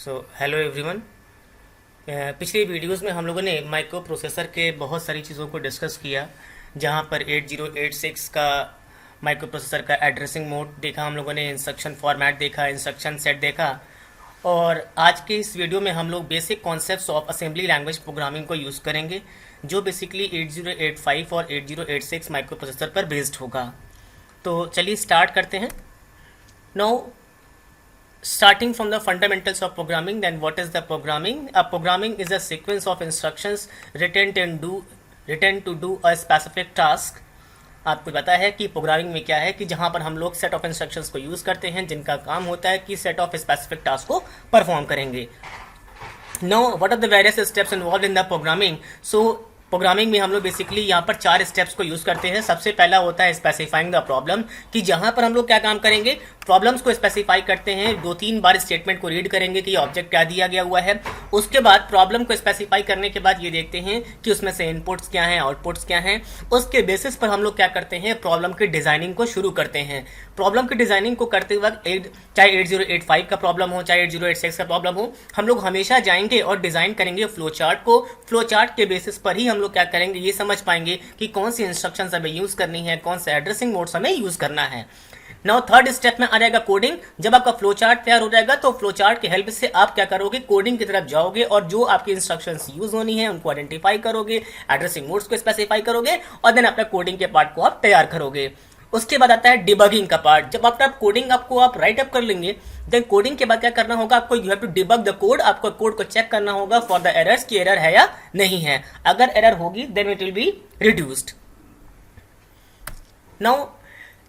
Hello everyone. पिछली videos में हम लोगों ने माइक्रो प्रोसेसर के बहुत सारी चीज़ों को डिस्कस किया, जहां पर 8086 का माइक्रो प्रोसेसर का एड्रेसिंग मोड देखा, हम लोगों ने इंस्ट्रक्शन फॉर्मेट देखा, इंस्ट्रक्शन सेट देखा। और आज के इस वीडियो में हम लोग basic concepts of assembly language programming को यूज़ करेंगे, जो बेसिकली 8085 और 8086 माइक्रो प्रोसेसर पर बेस्ड होगा। तो चलिए स्टार्ट करते हैं। Now starting from the fundamentals of programming, then what is the programming? Programming is a sequence of instructions written to do a specific task. आपको पता है कि प्रोग्रामिंग में क्या है कि जहां पर हम लोग सेट ऑफ इंस्ट्रक्शंस को यूज करते हैं, जिनका काम होता है कि सेट ऑफ स्पेसिफिक टास्क को परफॉर्म करेंगे। Now what are the various steps involved in the programming? So programming में हम लोग बेसिकली यहाँ पर 4 स्टेप्स को यूज करते हैं। सबसे पहला होता है स्पेसिफाइंग द प्रॉब्लम, कि जहां पर हम लोग क्या काम करेंगे, प्रॉब्लम्स को स्पेसिफाई करते हैं। 2-3 बार स्टेटमेंट को रीड करेंगे कि ऑब्जेक्ट क्या दिया गया हुआ है। उसके बाद प्रॉब्लम को स्पेसिफाई करने के बाद ये देखते हैं कि उसमें से इनपुट्स क्या हैं, आउटपुट्स क्या हैं। उसके बेसिस पर हम लोग क्या करते हैं, प्रॉब्लम की डिजाइनिंग को शुरू करते हैं। प्रॉब्लम की डिजाइनिंग को करते वक्त चाहे 8085 का प्रॉब्लम हो, चाहे 8086 का प्रॉब्लम हो, हम लोग हमेशा जाएंगे और डिजाइन करेंगे फ्लो चार्ट को। फ्लो चार्ट के बेसिस पर ही हम लोग क्या करेंगे, ये समझ पाएंगे कि कौन सी इंस्ट्रक्शंस हमें यूज करनी है, कौन सा एड्रेसिंग मोड्स हमें यूज करना है। नाउ थर्ड स्टेप में आ जाएगा कोडिंग। जब आपका फ्लो चार्ट तैयार हो जाएगा तो फ्लो चार्ट की हेल्प से आप क्या करोगे, कोडिंग की तरफ जाओगे और जो आपकी इंस्ट्रक्शंस यूज होनी है उनको आइडेंटिफाई करोगे, एड्रेसिंग मोड्स को स्पेसिफाई करोगे और देन अपना कोडिंग के पार्ट को आप तैयार करोगे। उसके बाद आता है डिबगिंग का पार्ट। जब आप कोडिंग आप राइट अप कर लेंगे, देन कोडिंग के बाद क्या करना होगा आपको, you have to debug the code. आपको कोड को चेक करना होगा फॉर द एरर्स की एरर है या नहीं है। अगर एरर होगी then it will be reduced. Now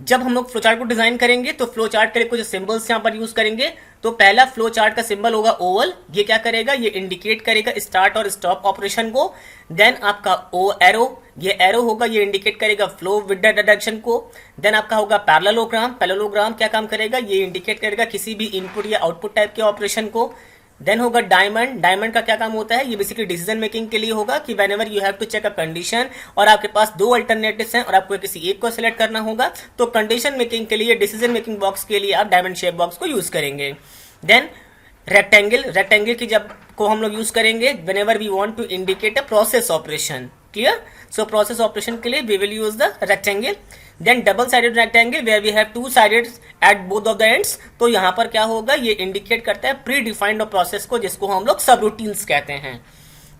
जब हम लोग फ्लो चार्ट को डिजाइन करेंगे तो फ्लो चार्ट के लिए कुछ सिंबल्स यहां पर यूज करेंगे। तो पहला फ्लो चार्ट का सिंबल होगा ओवल। ये क्या करेगा, ये इंडिकेट करेगा स्टार्ट और स्टॉप ऑपरेशन को। देन आपका ओ एरो, ये एरो होगा, ये इंडिकेट करेगा फ्लो विद द डायरेक्शन को। देन आपका होगा पैरेललोग्राम। पैरेललोग्राम क्या काम करेगा, ये इंडिकेट करेगा किसी भी इनपुट या आउटपुट टाइप के ऑपरेशन को। देन होगा डायमंड। डायमंड का क्या काम होता है, ये बेसिकली डिसीजन मेकिंग के लिए होगा कि whenever you have to check a condition और आपके पास 2 अल्टरनेटिव्स हैं और आपको किसी एक को सिलेक्ट करना होगा, तो कंडीशन मेकिंग के लिए, डिसीजन मेकिंग बॉक्स के लिए आप डायमंड शेप बॉक्स को यूज करेंगे। Then rectangle. रेक्टेंगल की जब को हम लोग यूज करेंगे whenever we want to indicate a process operation. Clear? So process operation के लिए we will use the rectangle. Then double sided rectangle where we have 2 sided at both of the ends. तो यहां पर क्या होगा, ये indicate करता है प्री डिफाइंड प्रोसेस को, जिसको हम लोग सब रूटीन्स कहते हैं।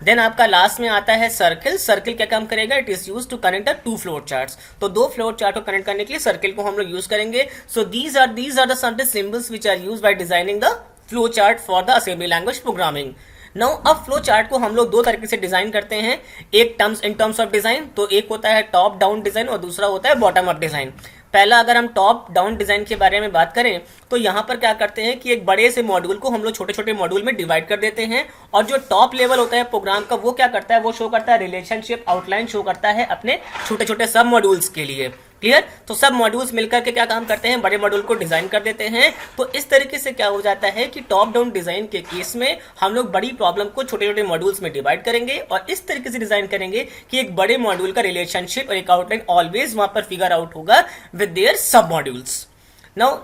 देन आपका लास्ट में आता है सर्किल। सर्किल क्या काम करेगा, it is use to connect the 2 flow charts. तो 2 फ्लोर चार्ट को कनेक्ट करने के लिए सर्किल को हम लोग यूज करेंगे। So these are the certain symbols which are used by designing the flow chart for the assembly language programming. Now अब फ्लो चार्ट को हम लोग 2 तरीके से डिजाइन करते हैं। एक इन टर्म्स ऑफ डिजाइन, तो एक होता है टॉप डाउन डिजाइन और दूसरा होता है बॉटम अप डिजाइन। पहला अगर हम टॉप डाउन डिजाइन के बारे में बात करें तो यहां पर क्या करते हैं कि एक बड़े से मॉड्यूल को हम लोग छोटे छोटे मॉड्यूल में डिवाइड कर देते हैं और जो टॉप लेवल होता है प्रोग्राम का वो क्या करता है, वो शो करता है रिलेशनशिप आउटलाइन शो करता है अपने छोटे छोटे सब मॉड्यूल्स के लिए। क्लियर? तो सब मॉड्यूल्स मिलकर के क्या काम करते हैं, बड़े मॉड्यूल को डिजाइन कर देते हैं। तो इस तरीके से क्या हो जाता है कि टॉप डाउन डिजाइन के केस में हम लोग बड़ी प्रॉब्लम को छोटे छोटे मॉड्यूल्स में डिवाइड करेंगे और इस तरीके से डिजाइन करेंगे कि एक बड़े मॉड्यूल का रिलेशनशिप और एक आउटलाइन ऑलवेज वहां पर फिगर आउट होगा विद देयर सब मॉड्यूल्स। नाउ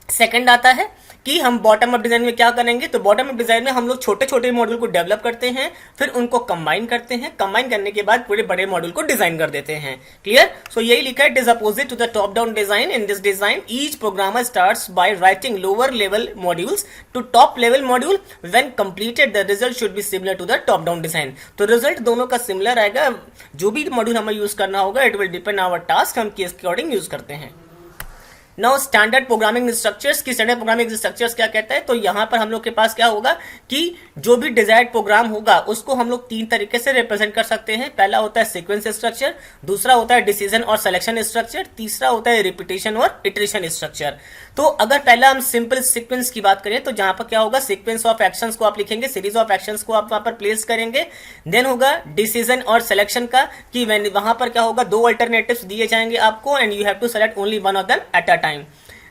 सेकंड आता है कि हम बॉटम अप डिजाइन में क्या करेंगे, तो बॉटम अप डिजाइन में हम लोग छोटे छोटे मॉड्यूल को डेवलप करते हैं, फिर उनको कंबाइन करते हैं। कंबाइन करने के बाद पूरे बड़े मॉड्यूल को डिजाइन कर देते हैं। क्लियर? सो यही लिखा है, it is opposite to the top down design. In this design each programmer starts by writing lower level modules to top level module. When completed the result should be similar to the top down design. तो result दोनों का similar आएगा। जो भी module हमें use करना होगा it will depend our task, हम किस अकॉर्डिंग यूज करते हैं। नाउ स्टैंडर्ड प्रोग्रामिंग स्ट्रक्चर्स की स्टैंडर्ड प्रोग्रामिंग स्ट्रक्चर्स क्या कहता है, तो यहां पर हम लोग के पास क्या होगा कि जो भी डिजायर्ड प्रोग्राम होगा उसको हम लोग 3 तरीके से रिप्रेजेंट कर सकते हैं। पहला होता है सीक्वेंस स्ट्रक्चर, दूसरा होता है डिसीजन और सिलेक्शन स्ट्रक्चर, तीसरा होता है रिपीटेशन और इटरेशन स्ट्रक्चर। तो अगर पहला हम सिंपल सीक्वेंस की बात करें तो जहां पर क्या होगा, सीक्वेंस ऑफ एक्शंस को आप लिखेंगे, सीरीज ऑफ एक्शंस को आप वहां पर प्लेस करेंगे। देन होगा डिसीजन और सिलेक्शन का, कि वहां पर क्या होगा, 2 अल्टरनेटिव्स दिए जाएंगे आपको and you have to select only one of them at a time.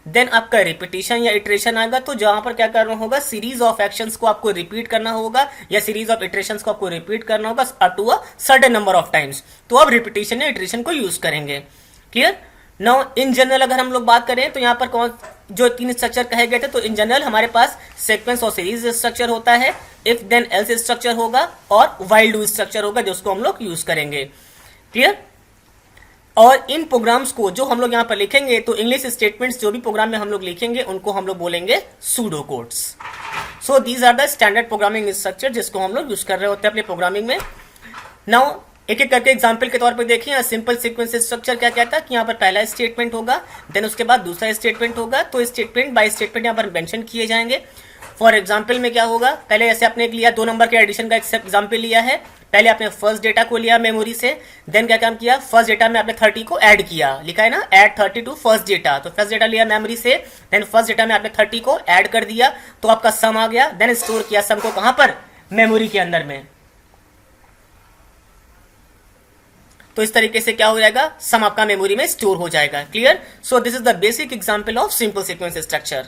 Then आपका रिपीटेशन या इटरेशन आएगा, तो जहां पर क्या करना होगा, सीरीज ऑफ एक्शंस को आपको रिपीट करना होगा या सीरीज ऑफ इटरेशंस को आपको रिपीट करना होगा up to a certain number of times. तो आप रिपीटेशन या इटरेशन को यूज करेंगे। क्लियर? नाउ इन जनरल अगर हम लोग बात करें तो यहाँ पर जो 3 स्ट्रक्चर कहे गए थे, तो इन जनरल हमारे पास सीक्वेंस और सीरीज स्ट्रक्चर होता है, इफ देन एल्स स्ट्रक्चर होगा और व्हाइल डू स्ट्रक्चर होगा, जिसको हम लोग यूज करेंगे। क्लियर? और इन प्रोग्राम्स को जो हम लोग यहाँ पर लिखेंगे, तो इंग्लिश स्टेटमेंट्स जो भी प्रोग्राम में हम लोग लिखेंगे उनको हम लोग बोलेंगे pseudo codes. So these are the standard programming structure जिसको हम लोग यूज कर रहे होते हैं अपने प्रोग्रामिंग में। नाउ एक एक करके एग्जाम्पल के तौर पर देखिए, सिंपल सीक्वेंस स्ट्रक्चर क्या कहता है कि यहाँ पर पहला स्टेटमेंट होगा, देन उसके बाद दूसरा स्टेटमेंट होगा, तो स्टेटमेंट बाय स्टेटमेंट यहाँ पर मेंशन किए जाएंगे। फॉर एग्जाम्पल में क्या होगा, पहले जैसे आपने लिया 2 नंबर के एडिशन का एग्जाम्पल लिया है, पहले आपने फर्स्ट डेटा को लिया मेमोरी से, देन क्या काम किया, फर्स्ट डेटा में आपने 30 को ऐड किया, लिखा है ना ऐड 30 टू फर्स्ट डेटा, तो फर्स्ट डेटा लिया मेमोरी से, देन फर्स्ट डेटा में आपने 30 को ऐड कर दिया, तो आपका सम आ गया, देन स्टोर किया सम को कहां पर, मेमोरी के अंदर में। तो इस तरीके से क्या हो जाएगा, सम आपका मेमोरी में स्टोर हो जाएगा। Clear? So this is the basic example of simple sequence structure.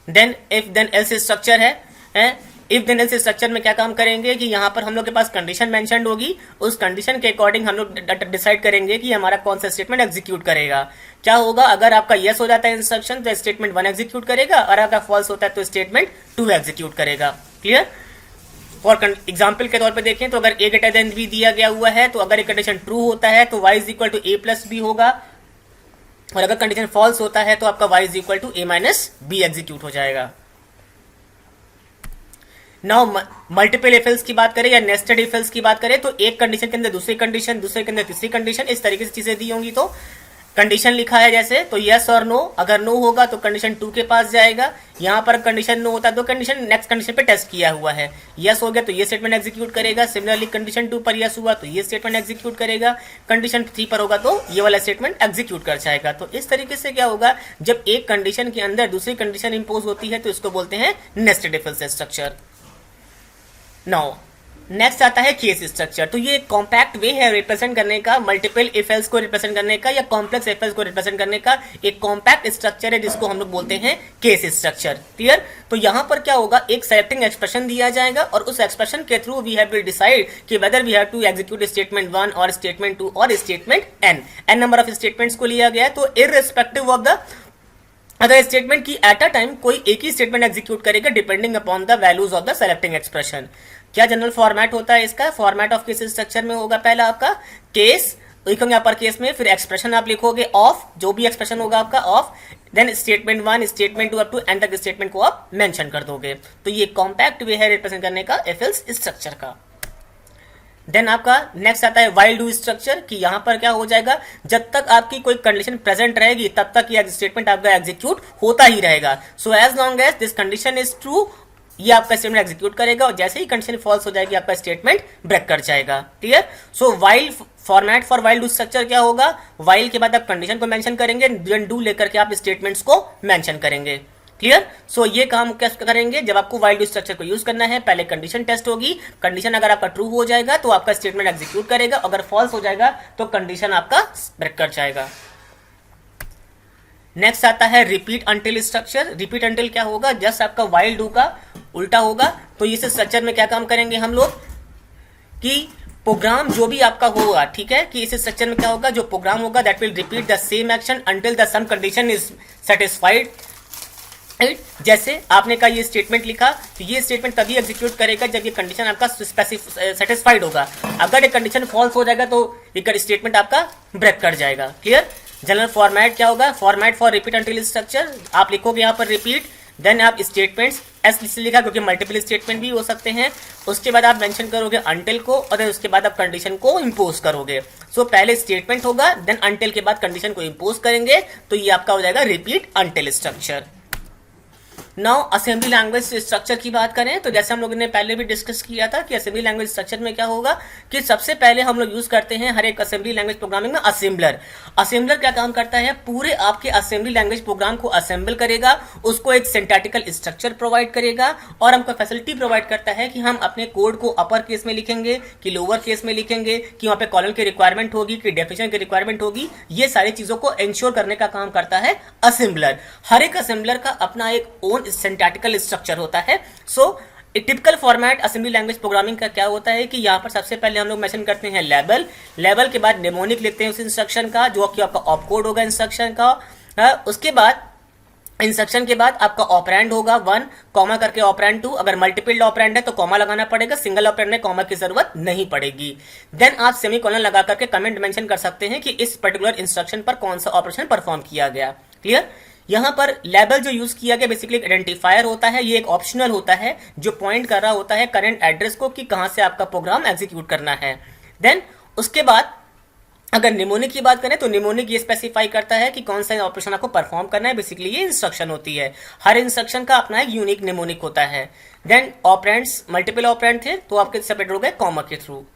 Then if then else structure है, इफ देन एल्स स्ट्रक्चर में क्या काम करेंगे कि यहाँ पर हम लोग के पास कंडीशन मेंशन्ड होगी, उस कंडीशन के अकॉर्डिंग हम लोग डिसाइड करेंगे कि हमारा कौन सा स्टेटमेंट एग्जीक्यूट करेगा। क्या होगा, अगर आपका यस हो जाता है इंस्ट्रक्शन तो स्टेटमेंट 1 एग्जीक्यूट करेगा, और अगर फॉल्स होता है तो स्टेटमेंट 2 एग्जीक्यूट करेगा। क्लियर? फॉर एग्जाम्पल के तौर पे देखें तो अगर ए ग्रेटर देन बी दिया गया हुआ है, तो अगर एक कंडीशन ट्रू होता है तो y is equal to A plus B होगा, और अगर कंडीशन फॉल्स होता है तो आपका y is equal to A minus B execute हो जाएगा। नाउ मल्टीपल इफ एल्स की बात करें या नेस्टेड इफ एल्स की बात करें, तो एक कंडीशन के अंदर दूसरी कंडीशन, दूसरे के अंदर तीसरी कंडीशन, इस तरीके से चीजें दी होंगी। तो कंडीशन लिखा है जैसे, तो यस और नो, अगर नो होगा तो कंडीशन 2 के पास जाएगा, यहां पर कंडीशन नो होता है तो कंडीशन नेक्स्ट कंडीशन पे टेस्ट किया हुआ है, यस हो गया तो ये स्टेटमेंट एग्जीक्यूट करेगा, सिमिलरली कंडीशन 2 पर यस हुआ तो ये स्टेटमेंट एग्जीक्यूट करेगा, कंडीशन 3 पर होगा तो ये वाला स्टेटमेंट एग्जीक्यूट कर जाएगा। तो इस तरीके से क्या होगा, जब एक कंडीशन के अंदर दूसरी कंडीशन इंपोज होती है तो इसको बोलते हैं nested if else structure. Now next आता है केस स्ट्रक्चर। तो ये एक कॉम्पैक्ट वे है रिप्रेजेंट करने का, मल्टीपल इफ एल्स को रिप्रेजेंट करने का या कॉम्प्लेक्स इफ एल्स को रिप्रेजेंट करने का एक कॉम्पैक्ट स्ट्रक्चर है जिसको हम लोग बोलते हैं केस स्ट्रक्चर। क्लियर? तो यहां पर क्या होगा, एक सेलेक्टिंग एक्सप्रेशन दिया जाएगा और उस एक्सप्रेशन के through we have to decide कि whether we have to execute statement 1 और स्टेटमेंट 2 और statement n number of statements को लिया गया है। तो irrespective of the other statement की एट अ टाइम कोई एक ही स्टेटमेंट एग्जीक्यूट करेगा depending upon the values of the selecting expression. क्या जनरल फॉर्मेट होता है इसका, फॉर्मेट ऑफ केस स्ट्रक्चर में होगा पहला आपका केस, लिखोगे अपर केस में, फिर एक्सप्रेशन आप लिखोगे ऑफ, जो भी एक्सप्रेशन होगा आपका of, then statement 1 statement 2 up to end तक स्टेटमेंट को आप मेंशन कर दोगे। तो ये कॉम्पैक्ट वे है रिप्रेजेंट करने का इफ एल्स स्ट्रक्चर का। देन आपका नेक्स्ट आता है व्हाइल डू स्ट्रक्चर, कि यहां पर क्या हो जाएगा, जब तक आपकी कोई कंडीशन प्रेजेंट रहेगी तब तक ये स्टेटमेंट आपका एग्जीक्यूट होता ही रहेगा। So as long as this condition is true, ये आपका स्टेटमेंट एग्जीक्यूट करेगा, और जैसे ही कंडीशन फॉल्स हो जाएगी आपका स्टेटमेंट ब्रेक कर जाएगा। Clear? So while format for while do structure क्या होगा, व्हाइल के बाद आप कंडीशन को मेंशन करेंगे, देन डू लेकर के आप स्टेटमेंट्स को मेंशन करेंगे। क्लियर? सो ये काम कैसे करेंगे, जब आपको व्हाइल डू स्ट्रक्चर को यूज करना है, पहले कंडीशन टेस्ट होगी, कंडीशन अगर आपका ट्रू हो जाएगा तो आपका स्टेटमेंट एग्जीक्यूट करेगा, अगर फॉल्स हो जाएगा तो कंडीशन आपका ब्रेक कर जाएगा। नेक्स्ट आता है repeat until structure. Repeat until क्या होगा, जस्ट आपका व्हाइल डू का उल्टा होगा। तो इस स्ट्रक्चर में क्या काम करेंगे हम लोग कि प्रोग्राम जो भी आपका होगा, ठीक है, कि इस स्ट्रक्चर में क्या होगा, जो प्रोग्राम होगा that will repeat the same action until the some condition is satisfied. जैसे आपने का ये स्टेटमेंट लिखा, तो ये स्टेटमेंट तभी एग्जीक्यूट करेगा जब ये कंडीशन आपका सेटिस्फाइड होगा, अगर ये कंडीशन फॉल्स हो जाएगा तो ये स्टेटमेंट आपका ब्रेक कर जाएगा। क्लियर? जनरल फॉर्मेट क्या होगा, format for repeat until structure, आप लिखोगे यहाँ पर रिपीट, देन आप स्टेटमेंट्स एस लिखा क्योंकि मल्टीपल स्टेटमेंट भी हो सकते हैं, उसके बाद आप मेंशन करोगे अंटिल को, और उसके बाद आप कंडीशन को इंपोज करोगे। सो पहले स्टेटमेंट होगा, देन अंटिल के बाद कंडीशन को इंपोज करेंगे, तो ये आपका हो जाएगा repeat until structure. Now assembly language structure की बात करें तो जैसे हम लोगों ने पहले भी डिस्कस किया था कि असेंबली लैंग्वेज स्ट्रक्चर में क्या होगा कि सबसे पहले हम लोग यूज करते हैं हर एक असेंबली लैंग्वेज प्रोग्रामिंग में असेंबलर। असेंबलर क्या काम करता है, पूरे आपके असेंबली लैंग्वेज प्रोग्राम को असेंबल करेगा, उसको एक सिंटैक्टिकल स्ट्रक्चर प्रोवाइड करेगा, और हमको फैसिलिटी प्रोवाइड करता है कि हम अपने कोड को अपर केस में लिखेंगे कि लोअर केस में लिखेंगे, कि वहां पे कॉलन की रिक्वायरमेंट होगी कि डेफिनेशन की रिक्वायरमेंट होगी, ये सारी चीजों को इंश्योर करने का काम करता है असेंबलर। हर एक असेंबलर का अपना एक ओन सिंटैक्टिकल स्ट्रक्चर होता है। So typical format assembly language programming का क्या होता है कि यहाँ पर सबसे पहले हम लोग मेंशन करते हैं लेबल, लेबल के बाद नेमोनिक लिखते हैं उस इंस्ट्रक्शन का जो कि आपका ऑपकोड होगा इंस्ट्रक्शन का। उसके बाद इंस्ट्रक्शन के बाद आपका ऑपरेंड होगा 1, कॉमा करके ऑपरेंड 2, अगर मल्टीपल ऑपरेंड है तो कॉमा लगाना पड़ेगा, सिंगल ऑपरेंड में कॉमा की जरूरत नहीं पड़ेगी। देन आप सेमीकोलन लगा करके कमेंट मेंशन कर सकते हैं कि इस पर्टिकुलर इंस्ट्रक्शन पर कौन सा ऑपरेशन परफॉर्म किया गया। क्लियर। यहां पर लेबल जो यूज किया गया बेसिकली एक आइडेंटिफायर होता है, ये एक ऑप्शनल होता है जो पॉइंट कर रहा होता है करंट एड्रेस को कि कहां से आपका प्रोग्राम एग्जीक्यूट करना है। देन उसके बाद अगर निमोनिक की बात करें तो निमोनिक ये स्पेसिफाई करता है कि कौन सा ऑपरेशन आपको परफॉर्म करना है, बेसिकली ये इंस्ट्रक्शन होती है, हर इंस्ट्रक्शन का अपना एक यूनिक निमोनिक होता है। देन ऑपरेंड्स मल्टीपल ऑपरेंड थे तो आपके सेपरेट हो गए कॉमा के थ्रू।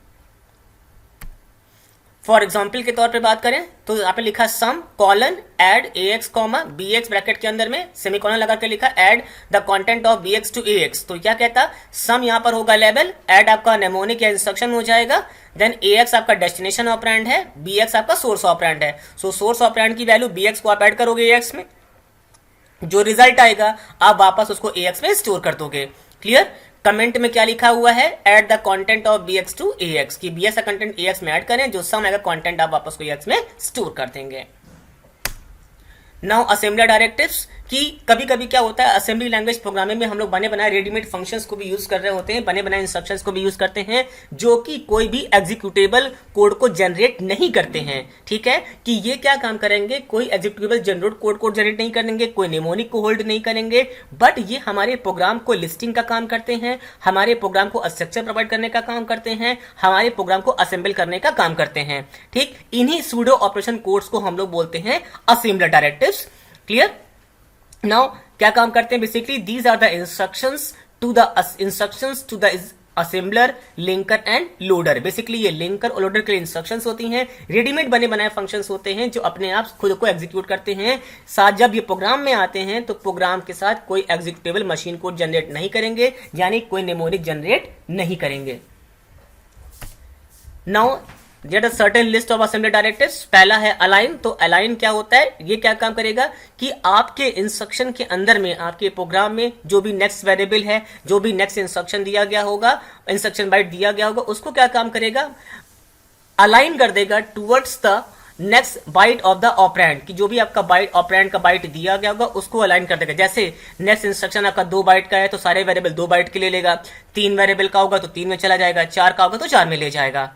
फॉर एग्जाम्पल के तौर पे बात करें तो यहाँ पे लिखा sum colon add ax comma bx bracket के अंदर में सेमीकोलन लगा के लिखा add the content of bx to ax। तो क्या कहता, सम यहाँ पर होगा लेवल, एड आपका नेमोनिक या इंस्ट्रक्शन हो जाएगा, देन ax आपका डेस्टिनेशन ऑपरेंड है, bx आपका सोर्स ऑपरेंड है। सो सोर्स ऑपरेंड की वैल्यू bx को आप ऐड करोगे ax में, जो रिजल्ट आएगा आप वापस उसको ax में स्टोर कर दोगे। क्लियर। कमेंट में क्या लिखा हुआ है, add the content of bx to ax, कि bx का कंटेंट ax में ऐड करें, जो सम आएगा कंटेंट आप वापस को ax में स्टोर कर देंगे। नाउ असेंबलर डायरेक्टिव्स कि कभी कभी क्या होता है असेंबली लैंग्वेज प्रोग्रामिंग में हम लोग बने बनाए रेडीमेड फंक्शंस को भी यूज कर रहे होते हैं, बने बनाए इंस्ट्रक्शंस को भी यूज करते हैं जो कि कोई भी एग्जीक्यूटेबल कोड को जनरेट नहीं करते हैं। ठीक है, कि ये क्या काम करेंगे, कोई एग्जीक्यूटेबल जनरेट कोड को जनरेट नहीं करेंगे, कोई निमोनिक को होल्ड नहीं करेंगे, बट ये हमारे प्रोग्राम को लिस्टिंग का काम करते हैं, हमारे प्रोग्राम को स्ट्रक्चर प्रोवाइड करने का काम करते हैं, हमारे प्रोग्राम को असेंबल करने का काम करते हैं। ठीक, इन्हीं सूडो ऑपरेशन कोड्स को हम लोग बोलते हैं असेंबलर डायरेक्टिव्स। क्लियर। नाउ क्या काम करते हैं, basically these are the instructions to the assembler, linker and loader. Basically ये लिंकर और लोडर के लिए इंस्ट्रक्शंस होती हैं, रेडीमेड बने बनाए फंक्शंस होते हैं जो अपने आप खुद को एग्जीक्यूट करते हैं। साथ जब ये प्रोग्राम में आते हैं तो प्रोग्राम के साथ कोई एग्जीक्यूटेबल मशीन कोड जनरेट नहीं करेंगे, यानी कोई निमोनिक जनरेट नहीं करेंगे। Now there are certain list of assembly directives. पहला है अलाइन। तो अलाइन क्या होता है, ये क्या काम करेगा कि आपके इंस्ट्रक्शन के अंदर में, आपके प्रोग्राम में जो भी नेक्स्ट वेरिएबल है, जो भी नेक्स्ट इंस्ट्रक्शन दिया गया होगा, इंस्ट्रक्शन बाइट दिया गया होगा, उसको क्या काम करेगा, अलाइन कर देगा towards the next byte of the operand, कि जो भी आपका बाइट ऑपरेंड का बाइट दिया गया होगा उसको अलाइन कर देगा। जैसे नेक्स्ट इंस्ट्रक्शन आपका 2 बाइट का है तो सारे वेरिएबल 2 बाइट के लिए लेगा, 3 वेरिएबल का होगा तो 3 में चला जाएगा, 4 का होगा तो 4 में ले जाएगा।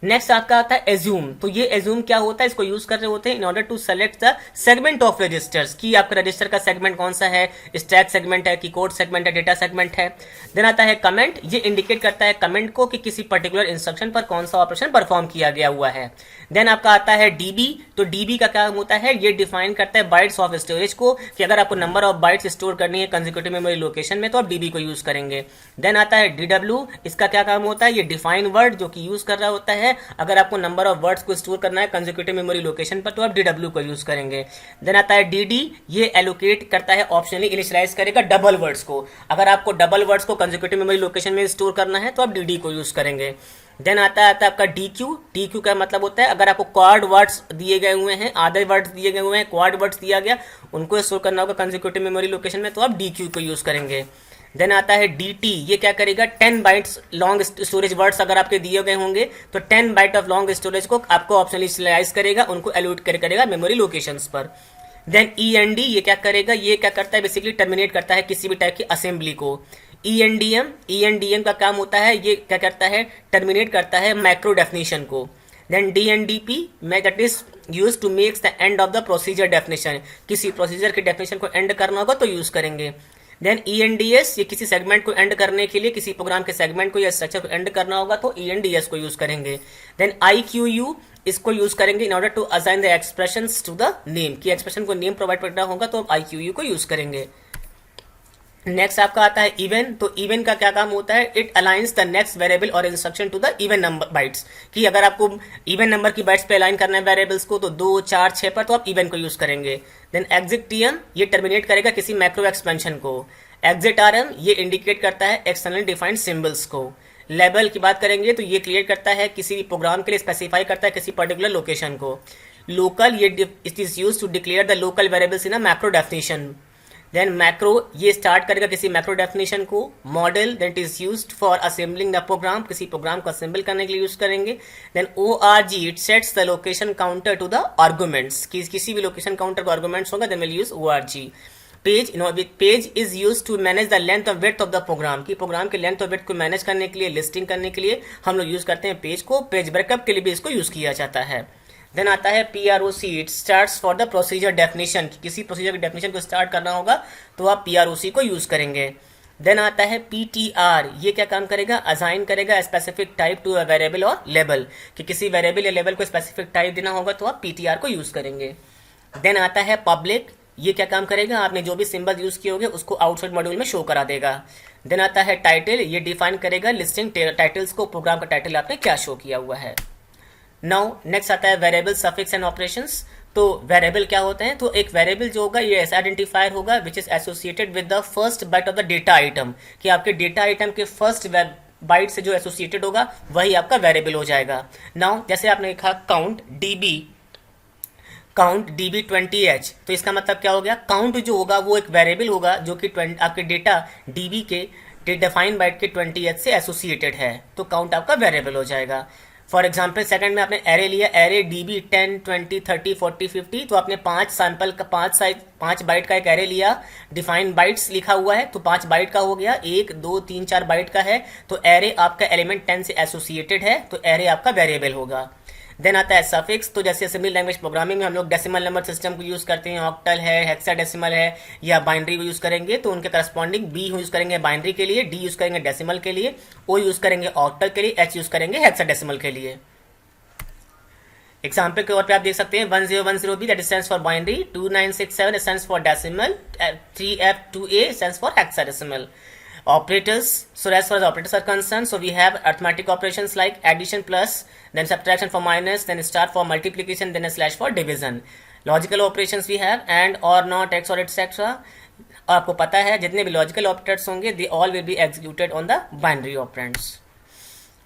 नेक्स्ट आपका आता है एज्यूम। तो ये एज्यूम क्या होता है, इसको यूज कर रहे होते हैं in order to select the segment of registers, कि आपका रजिस्टर का सेगमेंट कौन सा है, स्टैक सेगमेंट है कि कोड सेगमेंट है, डेटा सेगमेंट है। देन आता है कमेंट। ये इंडिकेट करता है कमेंट को कि किसी पर्टिकुलर इंस्ट्रक्शन पर कौन सा ऑपरेशन परफॉर्म किया गया हुआ है। देन आपका आता है डीबी। तो डीबी का क्या होता है, ये डिफाइन करता है बाइट्स ऑफ स्टोरेज को, कि अगर आपको नंबर ऑफ बाइट्स स्टोर करनी है कंसेक्यूटिव मेमोरी लोकेशन में तो आप डीबी को यूज करेंगे। देन आता है डीडब्ल्यू। इसका क्या काम होता है, ये डिफाइन वर्ड जो कि यूज कर रहा होता है, अगर आपको नंबर ऑफ वर्ड्स को स्टोर करना है कंसेक्यूटिव मेमोरी लोकेशन पर तो आप डीडब्ल्यू को यूज करेंगे। देन आता है डीडी। ये एलोकेट करता है, ऑप्शनली इनिशियलाइज करेगा डबल वर्ड्स को, अगर आपको डबल वर्ड्स को कंसेक्यूटिव मेमोरी लोकेशन में स्टोर करना है तो आप डीडी को यूज करेंगे। देन आता है आपका डीक्यू। डीक्यू का मतलब होता है अगर आपको क्वाड वर्ड्स दिए गए हुए हैं, आधे वर्ड्स दिए गए हुए हैं, क्वाड वर्ड्स दिया गया, उनको स्टोर करना होगा कंसेक्यूटिव मेमोरी लोकेशन में तो आप डीक्यू को यूज करेंगे। देन आता है dt। ये क्या करेगा, 10 बाइट्स लॉन्ग स्टोरेज वर्ड्स अगर आपके दिए गए होंगे तो 10 बाइट ऑफ लॉन्ग स्टोरेज को आपको ऑप्शनली स्लाइस करेगा, उनको एलोट करेगा मेमोरी लोकेशंस पर। Then END। ये क्या करेगा, ये क्या करता है, बेसिकली टर्मिनेट करता है किसी भी टाइप की असेंबली को। ENDM का काम होता है, ये क्या करता है, टर्मिनेट करता है मैक्रो डेफिनेशन को। Then DNDP that is use to makes the end of the procedure definition, किसी प्रोसीजर के डेफिनेशन को एंड करना होगा तो यूज करेंगे। Then ENDS। ये किसी सेगमेंट को एंड करने के लिए, किसी प्रोग्राम के सेगमेंट को या स्ट्रक्चर को एंड करना होगा तो ENDS को यूज करेंगे। Then IQU। इसको यूज करेंगे in order to assign the expressions to the name, कि एक्सप्रेशन को नेम प्रोवाइड करना होगा तो IQU को यूज करेंगे। नेक्स्ट आपका आता है इवन। तो इवन का क्या काम होता है, it aligns the next variable और instruction to the even number bytes, कि अगर आपको इवन नंबर की बाइट्स पे अलाइन करना है वेरिएबल्स को तो 2, 4, 6 पर तो आप इवन को यूज करेंगे। Then exit TN। ये टर्मिनेट करेगा किसी मैक्रो एक्सपेंशन को। Exit RM। ये इंडिकेट करता है एक्सटर्नली डिफाइंड सिंबल्स को। लेबल की बात करेंगे तो ये क्लियर करता है किसी प्रोग्राम के लिए स्पेसिफाई करता है किसी पर्टिकुलर लोकेशन को। लोकल। ये it is use to declare the local variables in a macro definition. Then macro. ये स्टार्ट करेगा किसी मैक्रो डेफिनेशन को। Model that is used for assembling the program, किसी प्रोग्राम को असेंबल करने के लिए यूज करेंगे। Then ORG। It sets the location counter to the arguments, किसी भी लोकेशन काउंटर को आर्गुमेंट्स होगा then will use ORG। Page is use to manage the length और विड्थ ऑफ द प्रोग्राम, की प्रोग्राम के लेंथ और width को manage करने के लिए, लिस्टिंग करने के लिए हम लोग यूज करते हैं पेज को। पेज ब्रेकअप के लिए भी इसको यूज किया जाता है। देन आता है PROC, it starts for the procedure definition, किसी प्रोसीजर की डेफिनेशन को स्टार्ट करना होगा तो आप PROC को यूज करेंगे। देन आता है PTR, ये क्या काम करेगा, असाइन करेगा specific type to a variable और लेबल, कि किसी वेरिएबल या लेबल को स्पेसिफिक टाइप देना होगा तो आप PTR को यूज करेंगे। देन आता है पब्लिक, ये क्या काम करेगा, आपने जो भी सिंबल यूज किए होंगे उसको आउटसाइड मॉड्यूल में शो करा देगा। देन आता है टाइटल, ये डिफाइन करेगा लिस्टिंग टाइटल्स को, प्रोग्राम का टाइटल आपने क्या शो किया हुआ है। नाउ नेक्स्ट आता है वेरिएबल, सफिक्स एंड ऑपरेशंस। तो वेरिएबल क्या होते हैं, तो एक वेरिएबल जो होगा ये ऐसा आइडेंटिफायर होगा which is associated with the first byte of the data item, कि आपके डेटा आइटम के फर्स्ट बाइट से जो एसोसिएटेड होगा वही आपका वेरिएबल हो जाएगा। नाउ जैसे आपने लिखा काउंट DB 20H, तो इसका मतलब क्या हो गया, काउंट जो होगा वो एक वेरिएबल होगा जो कि आपके डेटा DB के डिफाइन बाइट के 20H से एसोसिएटेड है, तो काउंट आपका वेरिएबल हो जाएगा। फॉर एग्जाम्पल सेकंड में आपने एरे लिया, एरे DB 10, 20, 30, 40, 50, तो आपने 5 सैंपल का 5 बाइट का एक एरे लिया, डिफाइन बाइट्स लिखा हुआ है तो 5 बाइट का हो गया, 1 2 3 4 बाइट का है, तो एरे आपका एलिमेंट 10 से एसोसिएटेड है, तो एरे आपका वेरिएबल होगा। देन आता है सफिक्स, तो जैसे असेंबली लैंग्वेज प्रोग्रामिंग में हम लोग डेसिमल नंबर सिस्टम को यूज करते हैं, ऑक्टल है, हेक्साडेसिमल है या बाइनरी को यूज करेंगे, तो उनके करस्पॉन्डिंग B यूज करेंगे बाइनरी के लिए, D यूज करेंगे डेसिमल के लिए, O यूज करेंगे ऑक्टल के लिए, H यूज करेंगे हेक्साडेसिमल के लिए। एग्जाम्पल के तौर पे आप देख सकते हैं 1010B that stands for binary, 2967 stands for decimal, 3F2A stands for hexadecimal. Operators, so as far as operators are concerned, so we have arithmetic operations like addition plus, then subtraction for minus, then star for multiplication, then a slash for division. Logical operations we have and, or, not, x, or, etc. आपको पता है जितने भी logical operators होंगे they all will be executed on the binary operands.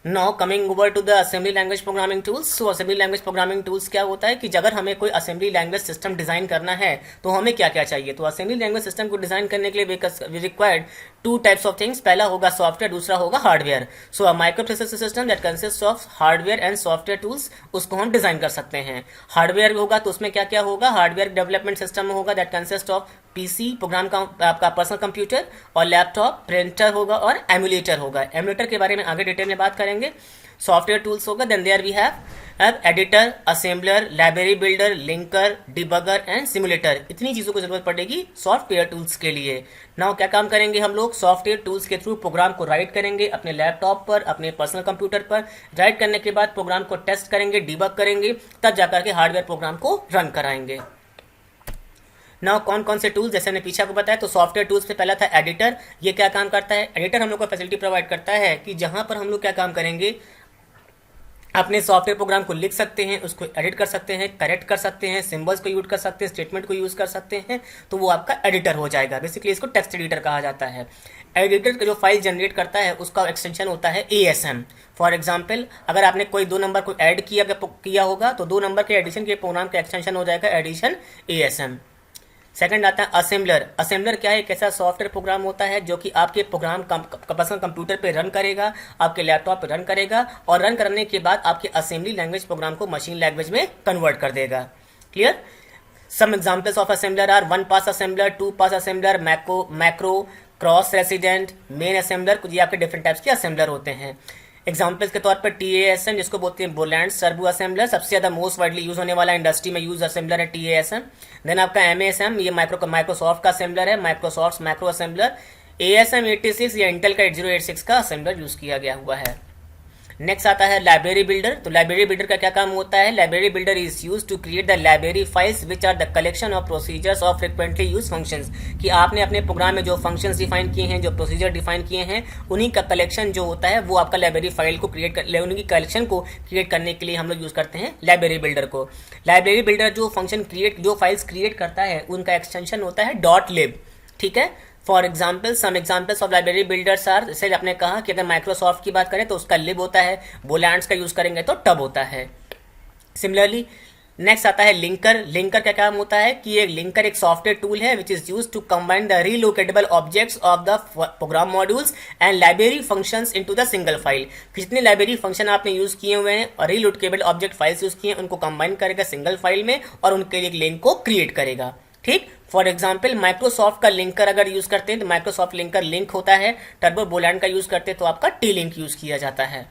Now coming over to the assembly language programming tools. So assembly language programming tools क्या होता है कि अगर हमें कोई assembly language system डिजाइन करना है तो हमें क्या क्या चाहिए, तो assembly language system को डिजाइन करने के लिए we required 2 types of things, पहला होगा सॉफ्टवेयर, दूसरा होगा hardware. So a microprocessor system that consist of hardware and software tools, उसको हम डिजाइन कर सकते हैं। हार्डवेयर होगा तो उसमें क्या क्या होगा, हार्डवेयर डेवलपमेंट सिस्टम होगा that consist of PC program का आपका पर्सनल कंप्यूटर, और लैपटॉप, प्रिंटर होगा और एमुलेटर होगा। एमुलेटर के बारे में आगे डिटेल में बात करेंगे। सॉफ्टवेयर टूल्स होगा, then there we have editor, assembler, library builder, linker, debugger and simulator. इतनी चीजों की जरूरत पड़ेगी सॉफ्टवेयर टूल्स के लिए। नाउ क्या काम करेंगे हम लोग, सॉफ्टवेयर टूल्स के थ्रू प्रोग्राम को राइट करेंगे अपने लैपटॉप पर, अपने पर्सनल कंप्यूटर पर। राइट करने के बाद प्रोग्राम को टेस्ट करेंगे, डिबग करेंगे, तब जाकर के हार्डवेयर प्रोग्राम को रन कराएंगे। नाउ कौन कौन से टूल्स, जैसे हमने पीछे आपको बताया, तो सॉफ्टवेयर टूल्स में पहला था एडिटर। ये क्या काम करता है, एडिटर हम लोग को फैसिलिटी प्रोवाइड करता है कि जहां पर हम लोग क्या काम करेंगे, अपने सॉफ्टवेयर प्रोग्राम को लिख सकते हैं, उसको एडिट कर सकते हैं, करेक्ट कर सकते हैं, सिंबल्स को यूज कर सकते हैं, स्टेटमेंट को यूज कर सकते हैं, तो वो आपका एडिटर हो जाएगा। बेसिकली इसको टेक्स्ट एडिटर कहा जाता है। एडिटर जो फाइल जनरेट करता है उसका एक्सटेंशन होता है ASM। फॉर एग्जाम्पल अगर आपने कोई 2 नंबर को ऐड किया होगा तो 2 नंबर के एडिशन के प्रोग्राम का एक्सटेंशन हो जाएगा एडिशन ASM। सेकंड आता है असेंबलर। असेंबलर क्या है, एक ऐसा सॉफ्टवेयर प्रोग्राम होता है जो कि आपके प्रोग्राम पर्सनल कंप्यूटर पे रन करेगा, आपके लैपटॉप पे रन करेगा, और रन करने के बाद आपके असेंबली लैंग्वेज प्रोग्राम को मशीन लैंग्वेज में कन्वर्ट कर देगा। Clear. Some examples of assembler are 1 pass assembler, 2 pass assembler, macro, cross resident, main assembler, कुछ ये आपके डिफरेंट टाइप्स के असेंबलर होते हैं। एग्जाम्पल्स के तौर पर TASM जिसको बोलते हैं बोलैंड सर्वो असेंबलर, सबसे ज्यादा मोस्ट वाइडली यूज होने वाला इंडस्ट्री में यूज असेंबलर है TASM। देन आपका MASM, ये माइक्रोसॉफ्ट का असेंबलर है, माइक्रोसॉफ्ट मैक्रो असेंबलर। ASM 86 या इंटेल का 8086 का असेंबलर यूज किया गया हुआ है। नेक्स्ट आता है लाइब्रेरी बिल्डर। तो लाइब्रेरी बिल्डर का क्या काम होता है, library builder is use to create the library files which are the collection of procedures of frequently use functions, कि आपने अपने प्रोग्राम में जो फंक्शंस डिफाइन किए हैं, जो प्रोसीजर डिफाइन किए हैं, उन्हीं का कलेक्शन जो होता है वो आपका लाइब्रेरी फाइल को उनकी कलेक्शन को क्रिएट करने के लिए हम लोग यूज करते हैं लाइब्रेरी बिल्डर को। लाइब्रेरी बिल्डर जो फाइल्स क्रिएट करता है उनका एक्सटेंशन होता है .lib। ठीक है। For example some examples of library builders are, जैसे आपने कहा कि अगर माइक्रोसॉफ्ट की बात करें तो उसका लिब होता है, बोलैंड्स का यूज करेंगे तो टब होता है। सिमिलरली नेक्स्ट आता है लिंकर। लिंकर का काम होता है कि एक लिंकर एक सॉफ्टवेयर टूल है which is use to combine the relocatable objects of the program modules and library functions into the single file. जितने लाइब्रेरी फंक्शन आपने यूज किए हुए हैं और रीलोकेटेबल ऑब्जेक्ट फाइल्स यूज किए हैं उनको कंबाइन करेगा सिंगल फाइल में और उनके लिए एक लिंक को क्रिएट करेगा। ठीक। फॉर एग्जाम्पल माइक्रोसॉफ्ट का लिंकर अगर यूज करते हैं तो माइक्रोसॉफ्ट लिंकर लिंक होता है, टर्बो बोलैंड का यूज करते हैं तो आपका टी लिंक यूज किया जाता है।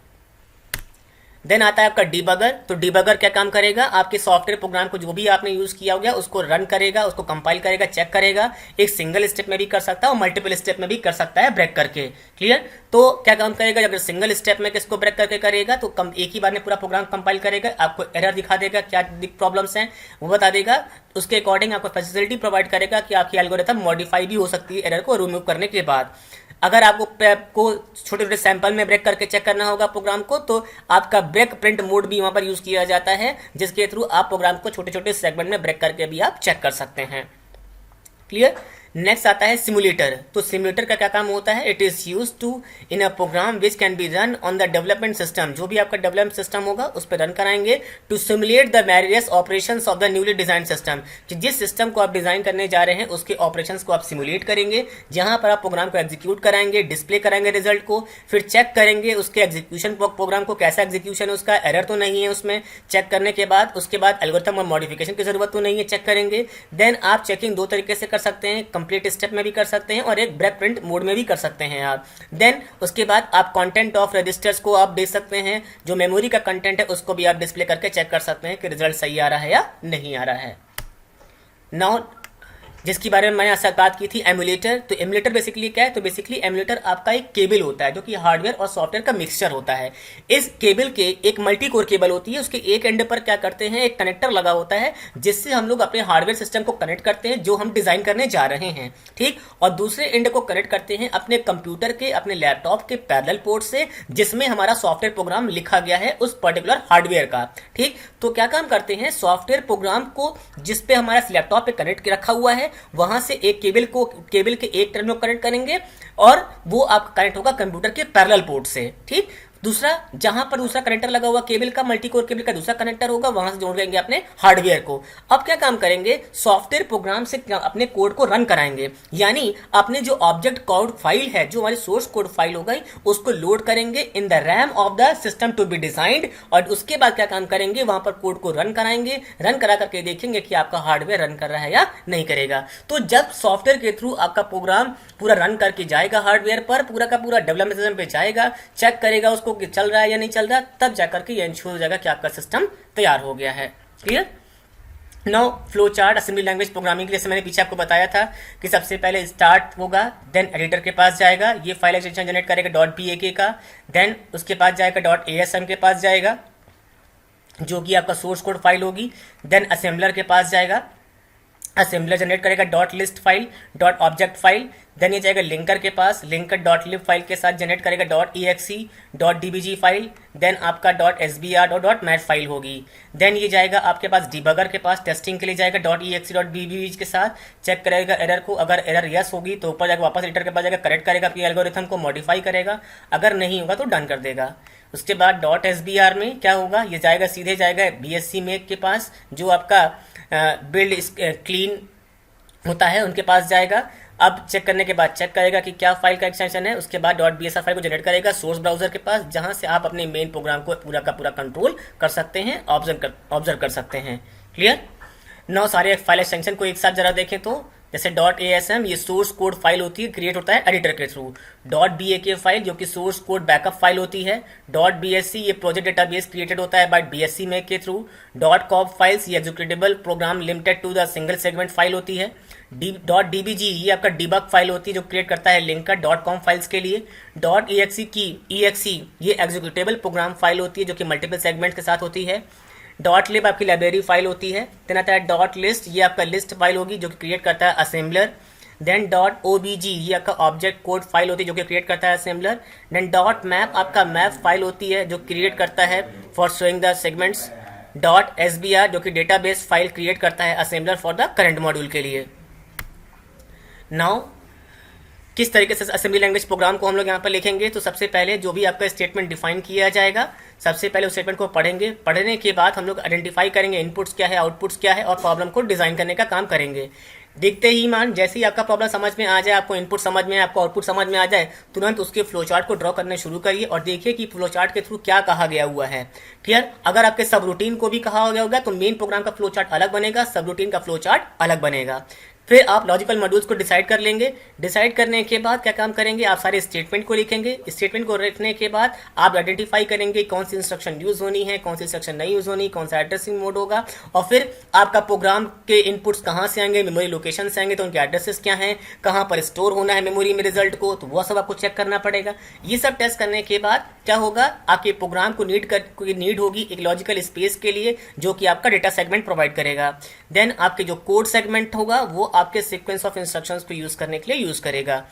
देन आता है आपका डिबगर। तो डिबगर क्या काम करेगा, आपके सॉफ्टवेयर प्रोग्राम को जो भी आपने यूज किया होगा उसको रन करेगा, उसको कंपाइल करेगा, चेक करेगा। एक सिंगल स्टेप में भी कर सकता है और मल्टीपल स्टेप में भी कर सकता है ब्रेक करके। क्लियर। तो क्या काम करेगा, अगर सिंगल स्टेप में किसको ब्रेक करके करेगा तो एक ही बार में पूरा प्रोग्राम कंपाइल करेगा, आपको एरर दिखा देगा, क्या प्रॉब्लम्स हैं वो बता देगा, उसके अकॉर्डिंग आपको फैसिलिटी प्रोवाइड करेगा कि आपकी एल्गोरिथम मॉडिफाई भी हो सकती है एरर को रिमूव करने के बाद। अगर आपको छोटे छोटे सैंपल में ब्रेक करके चेक करना होगा प्रोग्राम को तो आपका ब्रेक प्रिंट मोड भी वहां पर यूज किया जाता है, जिसके थ्रू आप प्रोग्राम को छोटे छोटे सेगमेंट में ब्रेक करके भी आप चेक कर सकते हैं। क्लियर। नेक्स्ट आता है सिमुलेटर। तो सिमुलेटर का क्या काम होता है, it is use to in a program which can be run on the development system. जो भी आपका डेवलपमेंट सिस्टम होगा उस पर रन कराएंगे to simulate the various operations of the newly design system. जिस सिस्टम को आप डिजाइन करने जा रहे हैं उसके ऑपरेशंस को आप सिमुलेट करेंगे, जहां पर आप प्रोग्राम को एग्जीक्यूट कराएंगे, डिस्प्ले कराएंगे रिजल्ट को, फिर चेक करेंगे उसके एग्जीक्यूशन प्रोग्राम को कैसा एग्जीक्यूशन है, उसका एरर तो नहीं है उसमें, चेक करने के बाद उसके बाद एल्गोरिथम और मॉडिफिकेशन की जरूरत तो नहीं है, चेक करेंगे। देन आप चेकिंग दो तरीके से कर सकते हैं, कंप्लीट स्टेप में भी कर सकते हैं और एक ब्रेक प्रिंट मोड में भी कर सकते हैं आप। देन उसके बाद आप कंटेंट ऑफ रजिस्टर्स को आप देख सकते हैं, जो मेमोरी का कंटेंट है उसको भी आप डिस्प्ले करके चेक कर सकते हैं कि रिजल्ट सही आ रहा है या नहीं आ रहा है। नाउ जिसकी बारे में मैंने ऐसा बात की थी एमुलेटर। तो एमुलेटर बेसिकली क्या है, तो बेसिकली एमुलेटर आपका एक केबल होता है जो कि हार्डवेयर और सॉफ्टवेयर का मिक्सचर होता है। इस केबल के एक मल्टी कोर केबल होती है, उसके एक एंड पर क्या करते हैं, एक कनेक्टर लगा होता है जिससे हम लोग अपने हार्डवेयर सिस्टम को कनेक्ट करते हैं जो हम डिजाइन करने जा रहे हैं, ठीक। और दूसरे एंड को कनेक्ट करते हैं अपने कंप्यूटर के, अपने लैपटॉप के पैरेलल पोर्ट से जिसमें हमारा सॉफ्टवेयर प्रोग्राम लिखा गया है उस पर्टिकुलर हार्डवेयर का, ठीक। तो क्या काम करते हैं, सॉफ्टवेयर प्रोग्राम को जिसपे हमारा लैपटॉप पे कनेक्ट रखा हुआ है वहां से एक केबल के एक टर्मिनल को कनेक्ट करेंगे और वो आपका कनेक्ट होगा कंप्यूटर के पैरेलल पोर्ट से, ठीक। दूसरा जहां पर दूसरा कनेक्टर लगा हुआ केबल का, मल्टी कोर केबल का दूसरा कनेक्टर होगा, वहां से जोड़ देंगे अपने हार्डवेयर को। अब क्या काम करेंगे, सॉफ्टवेयर प्रोग्राम से अपने कोड को रन कराएंगे, यानी अपने जो ऑब्जेक्ट कोड फाइल है, जो हमारी सोर्स कोड फाइल हो गई, उसको लोड करेंगे in the RAM of the system to be designed. और उसके बाद क्या काम करेंगे, वहां पर कोड को रन कराएंगे, रन करा करके देखेंगे कि आपका हार्डवेयर रन कर रहा है या नहीं करेगा। तो जब सॉफ्टवेयर के थ्रू आपका प्रोग्राम पूरा रन करके जाएगा हार्डवेयर पर, पूरा का पूरा डेवलपमेंट सिस्टम पे जाएगा, चेक करेगा उसको कि चल रहा है या नहीं चल रहा, तब जाकर के ये इंश्योर हो जाएगा कि आपका सिस्टम तैयार हो गया है। Clear. Now flow chart assembly language programming के लिए मैंने पीछे आपको बताया था कि सबसे पहले स्टार्ट होगा, देन एडिटर के पास जाएगा, ये फाइल एक्सटेंशन जनरेट करेगा .pak का, देन उसके पास जाएगा .asm के पास जाएगा जो कि आपका सोर्स कोड फाइल होगी, देन असेंबलर के पास जाएगा, असेंबलर जनरेट करेगा .list file, .object file, then ये जाएगा लिंकर के पास, लिंकर .lib फाइल के साथ जनरेट करेगा .exe, .dbg फाइल, देन आपका .sbr और .mat फाइल होगी। देन ये जाएगा आपके पास डिबगर के पास, टेस्टिंग के लिए जाएगा .exe .bbg के साथ, चेक करेगा एरर को, अगर एरर यस होगी तो ऊपर जाकर वापस एडिटर के पास जाएगा, करेक्ट करेगा अपनी एल्गोरिथम को, मॉडिफाई करेगा, अगर नहीं होगा तो डन कर देगा। उसके बाद .sbr में क्या होगा, ये जाएगा सीधे जाएगा BSC मेक के पास, जो आपका बिल्ड क्लीन होता है उनके पास जाएगा। अब चेक करने के बाद चेक करेगा कि क्या फाइल का एक्सटेंशन है, उसके बाद .bsr फाइल को जनरेट करेगा सोर्स ब्राउजर के पास, जहां से आप अपने मेन प्रोग्राम को पूरा का पूरा कंट्रोल कर सकते हैं, ऑब्जर्व कर सकते हैं। क्लियर। नौ सारे फाइल एक्सटेंशन को एक साथ जरा देखें तो जैसे .asm ये सोर्स कोड फाइल होती है, क्रिएट होता है एडिटर के थ्रू। .bak फाइल जो कि सोर्स कोड बैकअप फाइल होती है। .bsc ये प्रोजेक्ट डेटाबेस क्रिएटेड होता है बाय BSC मेक के थ्रू। .cob फाइल्स ये executable program limited to the single segment file होती है। .dbg ये आपका डिबग फाइल होती है जो क्रिएट करता है लिंकर .com फाइल्स के लिए। .exe ये एग्जीक्यूटेबल प्रोग्राम फाइल होती है जो कि मल्टीपल सेगमेंट के साथ होती है। .lib आपकी लाइब्रेरी फाइल होती है। देन आता है .list ये आपका लिस्ट फाइल होगी जो कि क्रिएट करता है असेंबलर। देन .obg ये आपका ऑब्जेक्ट कोड फाइल होती है जो कि क्रिएट करता है असेंबलर। देन .map आपका मैप फाइल होती है जो क्रिएट करता है for showing the segments. .sbr जो कि डेटाबेस फाइल क्रिएट करता है assembler for the current module के लिए। नाउ किस तरीके से असेंबली लैंग्वेज प्रोग्राम को हम लोग यहाँ पर लिखेंगे, तो सबसे पहले जो भी आपका स्टेटमेंट डिफाइन किया जाएगा, सबसे पहले उस स्टेटमेंट को पढ़ेंगे, पढ़ने के बाद हम लोग आइडेंटिफाई करेंगे इनपुट्स क्या है, आउटपुट्स क्या है, और प्रॉब्लम को डिजाइन करने का काम करेंगे। देखते ही मान जैसे ही आपका प्रॉब्लम समझ में आ जाए, आपको इनपुट समझ में, आपको आउटपुट समझ में आ जाए, तुरंत उसके फ्लो चार्ट को ड्रॉ करने शुरू करिए और देखिए कि फ्लो चार्ट के थ्रू क्या कहा गया हुआ है। क्लियर। अगर आपके सब रूटीन को भी कहा गया होगा तो मेन प्रोग्राम का फ्लो चार्ट अलग बनेगा, सब रूटीन का फ्लो चार्ट अलग बनेगा। फिर आप लॉजिकल मॉड्यूल्स को डिसाइड कर लेंगे। डिसाइड करने के बाद क्या काम करेंगे, आप सारे स्टेटमेंट को लिखेंगे। स्टेटमेंट को लिखने के बाद आप आइडेंटिफाई करेंगे कौन सी इंस्ट्रक्शन यूज होनी है, कौन सी इंस्ट्रक्शन नहीं यूज होनी, कौन सा एड्रेसिंग मोड होगा, और फिर आपका प्रोग्राम के इनपुट्स कहाँ से आएंगे, मेमोरी लोकेशन से आएंगे तो उनके एड्रेसेस क्या हैं, कहाँ पर स्टोर होना है मेमोरी में रिजल्ट को, तो वो सब आपको चेक करना पड़ेगा। ये सब टेस्ट करने के बाद क्या होगा, आपके प्रोग्राम को नीड होगी एक लॉजिकल स्पेस के लिए जो कि आपका डेटा सेगमेंट प्रोवाइड करेगा। देन आपके जो कोड सेगमेंट होगा वो आपके सीक्वेंस ऑफ इंस्ट्रक्शंस को यूज करने के लिए यूज करेगा।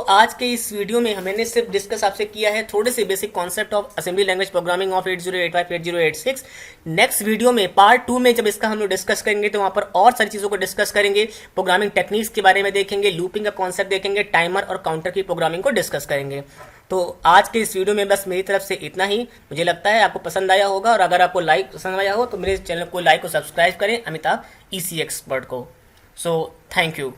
आज के इस वीडियो में मैंने सिर्फ डिस्कस आपसे किया है थोड़े से basic concept of assembly language programming of 8085 8086। Next video में पार्ट 2 में जब इसका हम लोग डिस्कस करेंगे तो वहां पर और सारी चीजों को डिस्कस करेंगे, प्रोग्रामिंग टेक्निक्स के बारे में देखेंगे, लूपिंग का कॉन्सेप्ट देखेंगे, टाइमर और काउंटर की प्रोग्रामिंग को डिस्कस करेंगे। तो आज के इस वीडियो में बस मेरी तरफ से इतना ही। मुझे लगता है आपको पसंद आया होगा, और अगर आपको लाइक पसंद आया हो तो मेरे चैनल को लाइक और सब्सक्राइब करें, अमिताभ ईसी एक्सपर्ट को। Thank you.